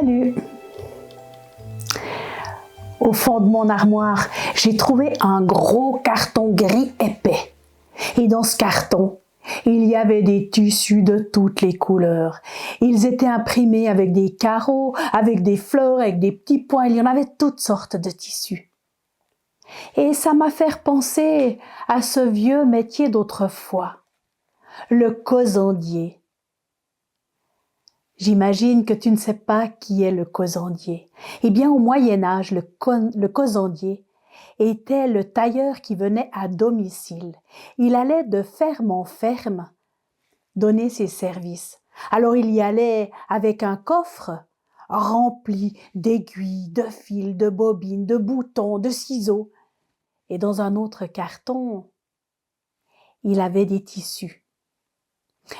Salut! Au fond de mon armoire, j'ai trouvé un gros carton gris épais. Et dans ce carton, il y avait des tissus de toutes les couleurs. Ils étaient imprimés avec des carreaux, avec des fleurs, avec des petits points. Il y en avait toutes sortes de tissus. Et ça m'a fait penser à ce vieux métier d'autrefois, le causandier. J'imagine que tu ne sais pas qui est le causandier. Eh bien, au Moyen-Âge, le causandier était le tailleur qui venait à domicile. Il allait de ferme en ferme donner ses services. Alors, il y allait avec un coffre rempli d'aiguilles, de fils, de bobines, de boutons, de ciseaux. Et dans un autre carton, il avait des tissus.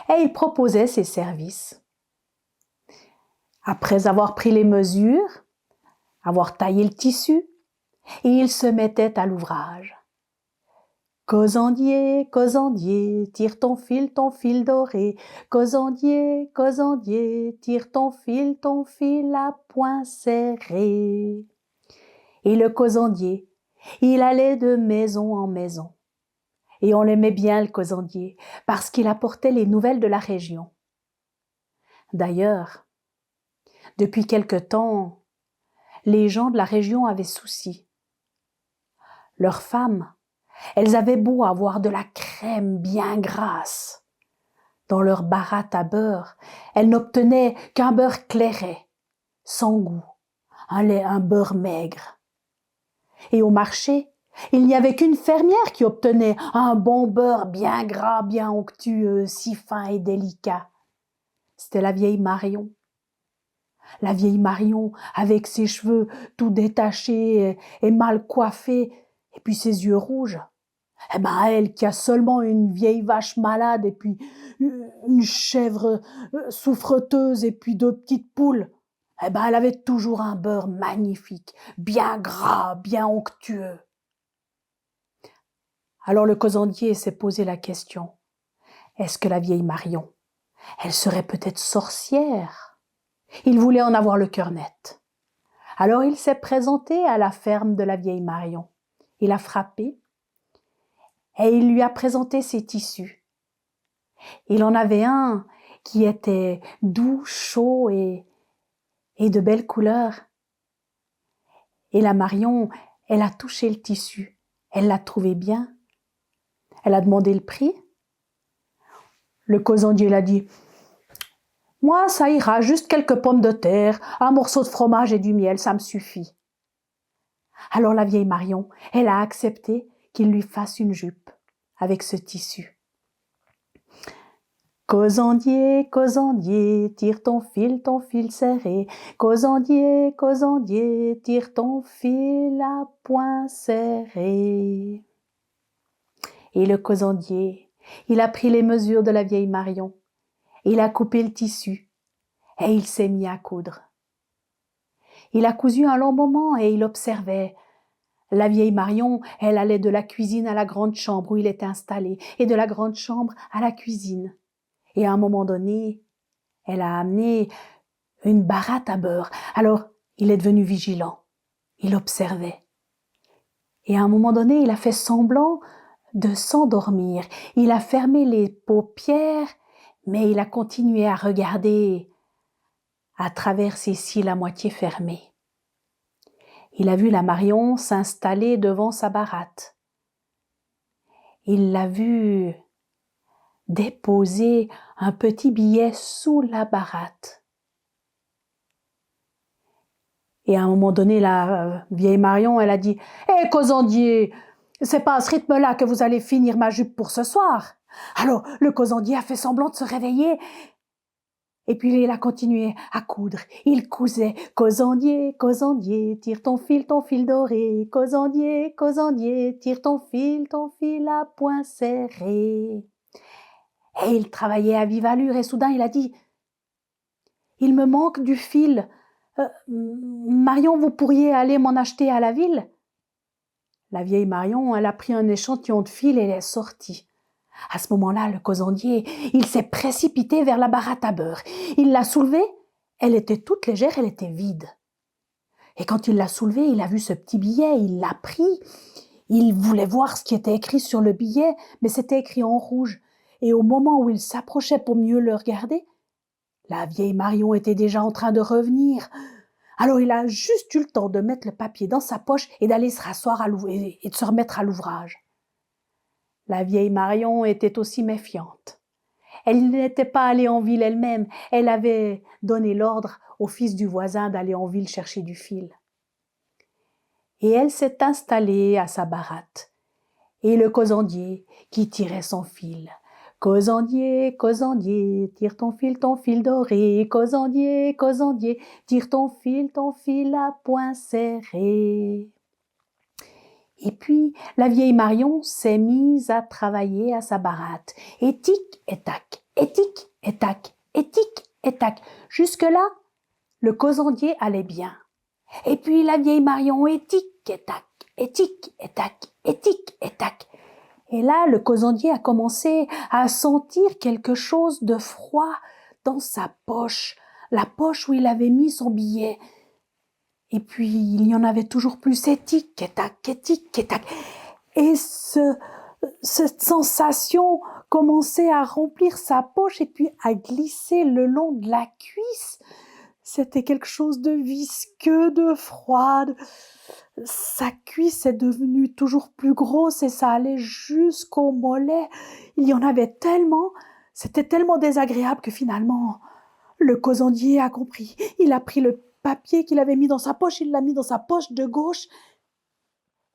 Et il proposait ses services. Après avoir pris les mesures, avoir taillé le tissu, il se mettait à l'ouvrage. Causandier, causandier, tire ton fil doré. Causandier, causandier, tire ton fil à point serré. Et le causandier, il allait de maison en maison. Et on l'aimait bien, le causandier, parce qu'il apportait les nouvelles de la région. D'ailleurs, depuis quelque temps, les gens de la région avaient souci. Leurs femmes, elles avaient beau avoir de la crème bien grasse. Dans leur baratte à beurre, elles n'obtenaient qu'un beurre clairet, sans goût, un beurre maigre. Et au marché, il n'y avait qu'une fermière qui obtenait un bon beurre bien gras, bien onctueux, si fin et délicat. C'était la vieille Marion. La vieille Marion, avec ses cheveux tout détachés et mal coiffés, et puis ses yeux rouges. Eh ben, elle qui a seulement une vieille vache malade et puis une chèvre souffreteuse et puis deux petites poules, eh ben, elle avait toujours un beurre magnifique, bien gras, bien onctueux. Alors le causandier s'est posé la question, est-ce que la vieille Marion, elle serait peut-être sorcière? Il voulait en avoir le cœur net. Alors il s'est présenté à la ferme de la vieille Marion. Il a frappé et il lui a présenté ses tissus. Il en avait un qui était doux, chaud et de belles couleurs. Et la Marion, elle a touché le tissu. Elle l'a trouvé bien. Elle a demandé le prix. Le causandier l'a dit « Moi, ça ira, juste quelques pommes de terre, un morceau de fromage et du miel, ça me suffit. » Alors la vieille Marion, elle a accepté qu'il lui fasse une jupe avec ce tissu. Causandier, causandier, tire ton fil serré. Causandier, causandier, tire ton fil à point serré. Et le causandier, il a pris les mesures de la vieille Marion. Il a coupé le tissu et il s'est mis à coudre. Il a cousu un long moment et il observait. La vieille Marion, elle allait de la cuisine à la grande chambre où il était installé et de la grande chambre à la cuisine. Et à un moment donné, elle a amené une baratte à beurre. Alors, il est devenu vigilant. Il observait. Et à un moment donné, il a fait semblant de s'endormir. Il a fermé les paupières, mais il a continué à regarder à travers ses cils à moitié fermés. Il a vu la Marion s'installer devant sa baratte. Il l'a vue déposer un petit billet sous la baratte. Et à un moment donné, la vieille Marion, elle a dit « Hé, causandier, c'est pas à ce rythme-là que vous allez finir ma jupe pour ce soir. » Alors, le causandier a fait semblant de se réveiller. Et puis, il a continué à coudre. Il cousait « Causandier, causandier, tire ton fil doré. Causandier, causandier, tire ton fil à point serré. » Et il travaillait à vive allure et soudain, il a dit « Il me manque du fil. Marion, vous pourriez aller m'en acheter à la ville ?» La vieille Marion, elle a pris un échantillon de fil et elle est sortie. À ce moment-là, le causandier, il s'est précipité vers la baratte à beurre. Il l'a soulevée Elle était toute légère, elle était vide. Et quand il l'a soulevée, il a vu ce petit billet, il l'a pris. Il voulait voir ce qui était écrit sur le billet, mais c'était écrit en rouge. Et au moment où il s'approchait pour mieux le regarder, la vieille Marion était déjà en train de revenir. Alors il a juste eu le temps de mettre le papier dans sa poche et d'aller se rasseoir et de se remettre à l'ouvrage. La vieille Marion était aussi méfiante. Elle n'était pas allée en ville elle-même, elle avait donné l'ordre au fils du voisin d'aller en ville chercher du fil. Et elle s'est installée à sa baratte. Et le causandier qui tirait son fil. Causandier, causandier, tire ton fil doré. Causandier, causandier, tire ton fil à point serré. Et puis, la vieille Marion s'est mise à travailler à sa baratte. Et tic et tac, et tic et tac, et tic et tac. Jusque-là, le causandier allait bien. Et puis, la vieille Marion, et tic et tac, et tic et tac, et tic et tac. Et là, le causandier a commencé à sentir quelque chose de froid dans sa poche, la poche où il avait mis son billet. Et puis, il y en avait toujours plus, et tic et tac, et tic et tac. Et cette sensation commençait à remplir sa poche et puis à glisser le long de la cuisse. C'était quelque chose de visqueux, de froid. Sa cuisse est devenue toujours plus grosse et ça allait jusqu'au mollet. Il y en avait tellement, c'était tellement désagréable que finalement, le causandier a compris. Il a pris le papier qu'il avait mis dans sa poche, il l'a mis dans sa poche de gauche.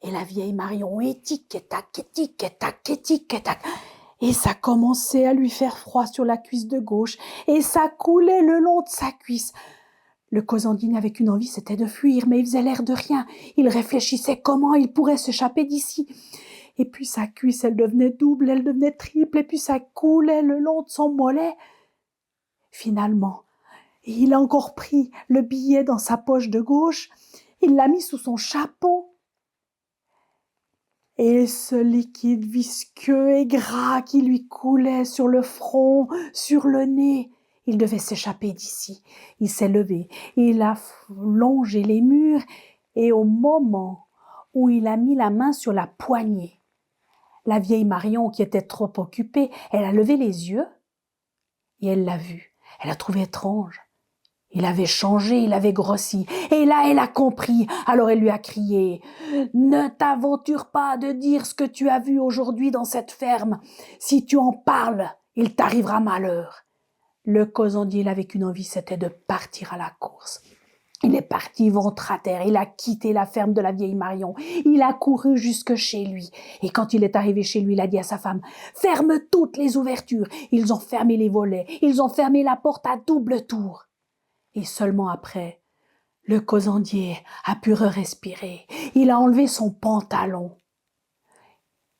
Et la vieille Marion, et tic et tac, et tic et tac, et tic et tac. Et ça commençait à lui faire froid sur la cuisse de gauche et ça coulait le long de sa cuisse. Le causandier n'avait qu'une envie, c'était de fuir, mais il faisait l'air de rien. Il réfléchissait comment il pourrait s'échapper d'ici. Et puis sa cuisse, elle devenait double, elle devenait triple, et puis ça coulait le long de son mollet. Finalement, il a encore pris le billet dans sa poche de gauche, il l'a mis sous son chapeau. Et ce liquide visqueux et gras qui lui coulait sur le front, sur le nez, il devait s'échapper d'ici. Il s'est levé, il a longé les murs et au moment où il a mis la main sur la poignée, la vieille Marion, qui était trop occupée, elle a levé les yeux et elle l'a vu. Elle a trouvé étrange. Il avait changé, il avait grossi. Et là, elle a compris. Alors elle lui a crié « Ne t'aventure pas de dire ce que tu as vu aujourd'hui dans cette ferme. Si tu en parles, il t'arrivera malheur. » Le causandier, il avait qu'une envie, c'était de partir à la course. Il est parti ventre à terre, il a quitté la ferme de la vieille Marion, il a couru jusque chez lui. Et quand il est arrivé chez lui, il a dit à sa femme « Ferme toutes les ouvertures !» Ils ont fermé les volets, ils ont fermé la porte à double tour. Et seulement après, le causandier a pu respirer. Il a enlevé son pantalon.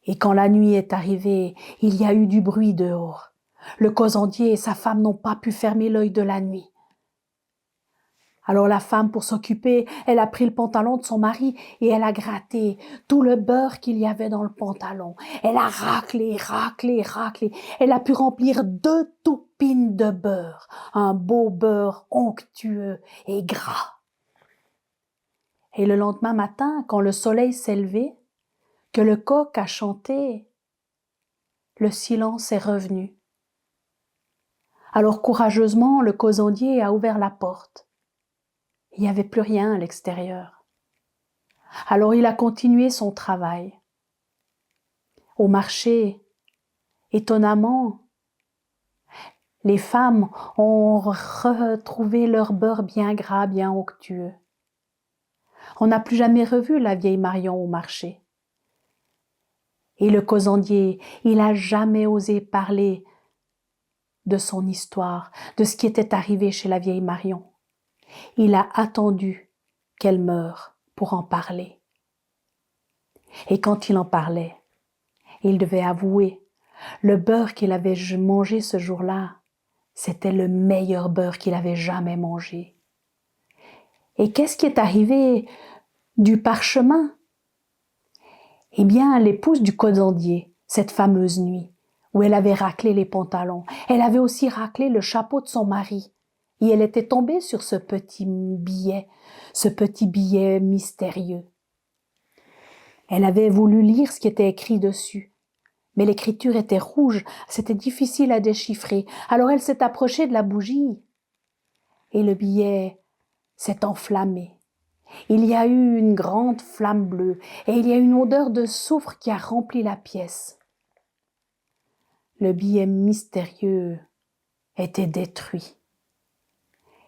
Et quand la nuit est arrivée, il y a eu du bruit dehors. Le causandier et sa femme n'ont pas pu fermer l'œil de la nuit. Alors la femme, pour s'occuper, elle a pris le pantalon de son mari et elle a gratté tout le beurre qu'il y avait dans le pantalon. Elle a raclé, raclé, raclé. Elle a pu remplir 2 toupines de beurre, un beau beurre onctueux et gras. Et le lendemain matin, quand le soleil s'est levé, que le coq a chanté, le silence est revenu. Alors courageusement, le causandier a ouvert la porte. Il n'y avait plus rien à l'extérieur. Alors il a continué son travail. Au marché, étonnamment, les femmes ont retrouvé leur beurre bien gras, bien onctueux. On n'a plus jamais revu la vieille Marion au marché. Et le causandier, il n'a jamais osé parler de son histoire, de ce qui était arrivé chez la vieille Marion. Il a attendu qu'elle meure pour en parler. Et quand il en parlait, il devait avouer, le beurre qu'il avait mangé ce jour-là, c'était le meilleur beurre qu'il avait jamais mangé. Et qu'est-ce qui est arrivé du parchemin? Eh bien, l'épouse du causandier, cette fameuse nuit, où elle avait raclé les pantalons, elle avait aussi raclé le chapeau de son mari. et elle était tombée sur ce petit billet mystérieux. Elle avait voulu lire ce qui était écrit dessus, mais l'écriture était rouge, c'était difficile à déchiffrer. Alors elle s'est approchée de la bougie et le billet s'est enflammé. Il y a eu une grande flamme bleue et il y a une odeur de soufre qui a rempli la pièce. Le billet mystérieux était détruit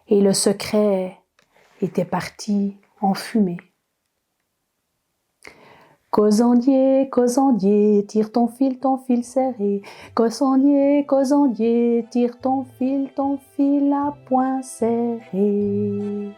et le secret était parti en fumée. Causandier, causandier, tire ton fil serré. Causandier, causandier, tire ton fil à point serré.